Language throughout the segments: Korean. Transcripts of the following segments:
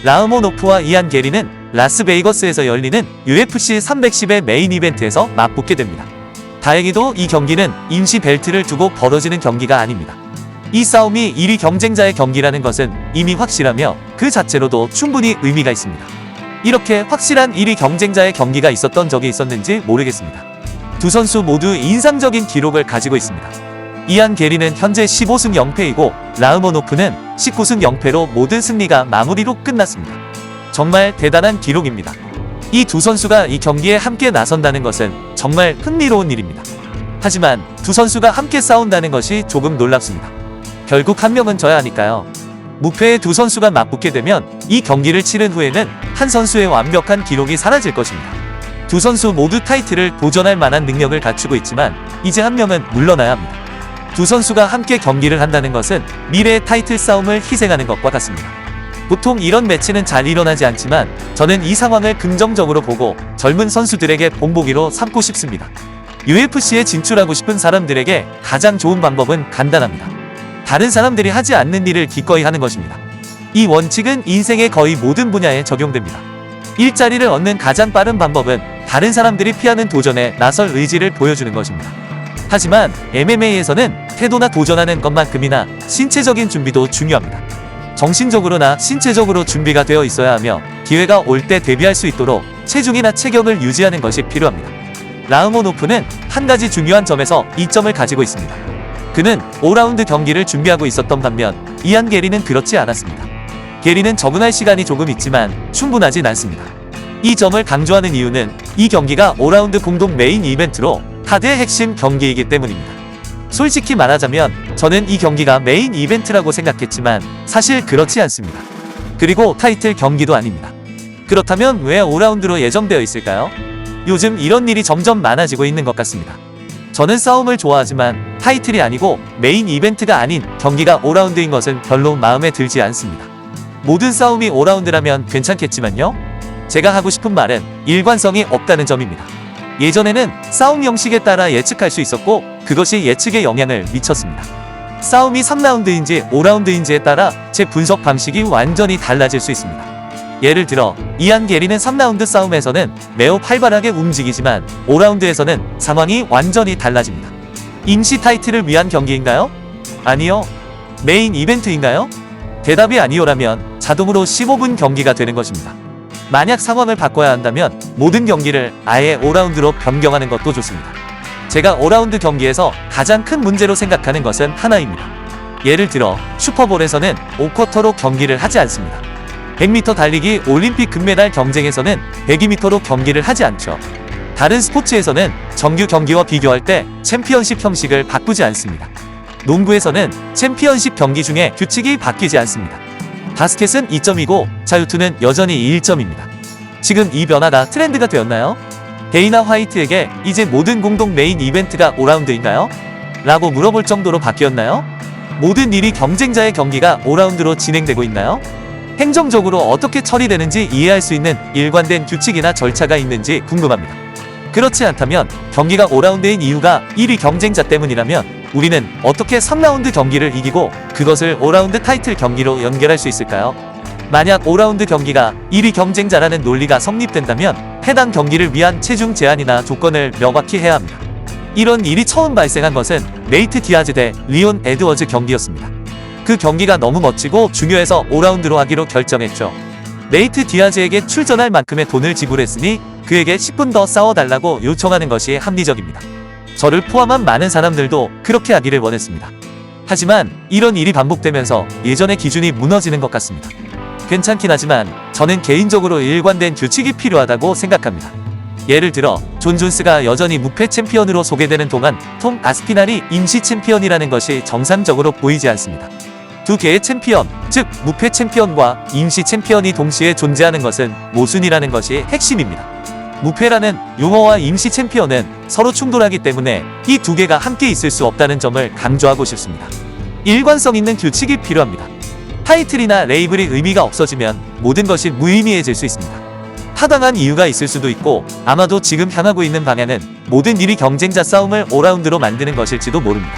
라흐모노프와 이안 게리는 라스베이거스에서 열리는 UFC 310의 메인 이벤트에서 맞붙게 됩니다. 다행히도 이 경기는 임시 벨트를 두고 벌어지는 경기가 아닙니다. 이 싸움이 1위 경쟁자의 경기라는 것은 이미 확실하며 그 자체로도 충분히 의미가 있습니다. 이렇게 확실한 1위 경쟁자의 경기가 있었던 적이 있었는지 모르겠습니다. 두 선수 모두 인상적인 기록을 가지고 있습니다. 이안 게리는 현재 15승 0패이고 라흐모노프는 19승 0패로 모든 승리가 마무리로 끝났습니다. 정말 대단한 기록입니다. 이 두 선수가 이 경기에 함께 나선다는 것은 정말 흥미로운 일입니다. 하지만 두 선수가 함께 싸운다는 것이 조금 놀랍습니다. 결국 한 명은 져야 하니까요. 무패의 두 선수가 맞붙게 되면 이 경기를 치른 후에는 한 선수의 완벽한 기록이 사라질 것입니다. 두 선수 모두 타이틀을 도전할 만한 능력을 갖추고 있지만 이제 한 명은 물러나야 합니다. 두 선수가 함께 경기를 한다는 것은 미래의 타이틀 싸움을 희생하는 것과 같습니다. 보통 이런 매치는 잘 일어나지 않지만 저는 이 상황을 긍정적으로 보고 젊은 선수들에게 본보기로 삼고 싶습니다. UFC에 진출하고 싶은 사람들에게 가장 좋은 방법은 간단합니다. 다른 사람들이 하지 않는 일을 기꺼이 하는 것입니다. 이 원칙은 인생의 거의 모든 분야에 적용됩니다. 일자리를 얻는 가장 빠른 방법은 다른 사람들이 피하는 도전에 나설 의지를 보여주는 것입니다. 하지만 MMA에서는 태도나 도전하는 것만큼이나 신체적인 준비도 중요합니다. 정신적으로나 신체적으로 준비가 되어 있어야 하며 기회가 올 때 대비할 수 있도록 체중이나 체격을 유지하는 것이 필요합니다. 라흐모노프는 한 가지 중요한 점에서 이점을 가지고 있습니다. 그는 5라운드 경기를 준비하고 있었던 반면 이안 게리는 그렇지 않았습니다. 게리는 적응할 시간이 조금 있지만 충분하진 않습니다. 이 점을 강조하는 이유는 이 경기가 5라운드 공동 메인 이벤트로 카드의 핵심 경기이기 때문입니다. 솔직히 말하자면 저는 이 경기가 메인 이벤트라고 생각했지만 사실 그렇지 않습니다. 그리고 타이틀 경기도 아닙니다. 그렇다면 왜 5라운드로 예정되어 있을까요? 요즘 이런 일이 점점 많아지고 있는 것 같습니다. 저는 싸움을 좋아하지만 타이틀이 아니고 메인 이벤트가 아닌 경기가 5라운드인 것은 별로 마음에 들지 않습니다. 모든 싸움이 5라운드라면 괜찮겠지만요. 제가 하고 싶은 말은 일관성이 없다는 점입니다. 예전에는 싸움 형식에 따라 예측할 수 있었고 그것이 예측에 영향을 미쳤습니다. 싸움이 3라운드인지 5라운드인지에 따라 제 분석 방식이 완전히 달라질 수 있습니다. 예를 들어 이안 게리는 3라운드 싸움에서는 매우 활발하게 움직이지만 5라운드에서는 상황이 완전히 달라집니다. 임시 타이틀을 위한 경기인가요? 아니요. 메인 이벤트인가요? 대답이 아니요라면 자동으로 15분 경기가 되는 것입니다. 만약 상황을 바꿔야 한다면 모든 경기를 아예 5라운드로 변경하는 것도 좋습니다. 제가 5라운드 경기에서 가장 큰 문제로 생각하는 것은 하나입니다. 예를 들어 슈퍼볼에서는 5쿼터로 경기를 하지 않습니다. 100m 달리기 올림픽 금메달 경쟁에서는 102m로 경기를 하지 않죠. 다른 스포츠에서는 정규 경기와 비교할 때 챔피언십 형식을 바꾸지 않습니다. 농구에서는 챔피언십 경기 중에 규칙이 바뀌지 않습니다. 바스켓은 2점이고 자유투는 여전히 1점입니다. 지금 이 변화가 트렌드가 되었나요? 데이나 화이트에게 이제 모든 공동 메인 이벤트가 5라운드인가요? 라고 물어볼 정도로 바뀌었나요? 모든 일이 경쟁자의 경기가 5라운드로 진행되고 있나요? 행정적으로 어떻게 처리되는지 이해할 수 있는 일관된 규칙이나 절차가 있는지 궁금합니다. 그렇지 않다면 경기가 5라운드인 이유가 1위 경쟁자 때문이라면 우리는 어떻게 3라운드 경기를 이기고 그것을 5라운드 타이틀 경기로 연결할 수 있을까요? 만약 5라운드 경기가 1위 경쟁자라는 논리가 성립된다면 해당 경기를 위한 체중 제한이나 조건을 명확히 해야 합니다. 이런 일이 처음 발생한 것은 네이트 디아즈 대 리온 에드워즈 경기였습니다. 그 경기가 너무 멋지고 중요해서 5라운드로 하기로 결정했죠. 네이트 디아즈에게 출전할 만큼의 돈을 지불했으니 그에게 10분 더 싸워달라고 요청하는 것이 합리적입니다. 저를 포함한 많은 사람들도 그렇게 하기를 원했습니다. 하지만 이런 일이 반복되면서 예전의 기준이 무너지는 것 같습니다. 괜찮긴 하지만 저는 개인적으로 일관된 규칙이 필요하다고 생각합니다. 예를 들어 존 존스가 여전히 무패 챔피언으로 소개되는 동안 톰 아스피날이 임시 챔피언이라는 것이 정상적으로 보이지 않습니다. 두 개의 챔피언, 즉 무패 챔피언과 임시 챔피언이 동시에 존재하는 것은 모순이라는 것이 핵심입니다. 무패라는 용어와 임시 챔피언은 서로 충돌하기 때문에 이 두 개가 함께 있을 수 없다는 점을 강조하고 싶습니다. 일관성 있는 규칙이 필요합니다. 타이틀이나 레이블이 의미가 없어지면 모든 것이 무의미해질 수 있습니다. 타당한 이유가 있을 수도 있고 아마도 지금 향하고 있는 방향은 모든 일이 경쟁자 싸움을 5라운드로 만드는 것일지도 모릅니다.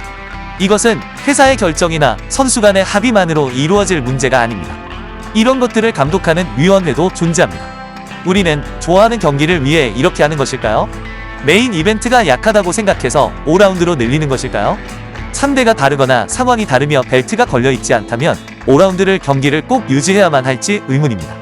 이것은 회사의 결정이나 선수 간의 합의만으로 이루어질 문제가 아닙니다. 이런 것들을 감독하는 위원회도 존재합니다. 우리는 좋아하는 경기를 위해 이렇게 하는 것일까요? 메인 이벤트가 약하다고 생각해서 5라운드로 늘리는 것일까요? 상대가 다르거나 상황이 다르며 벨트가 걸려있지 않다면 5라운드를 경기를 꼭 유지해야만 할지 의문입니다.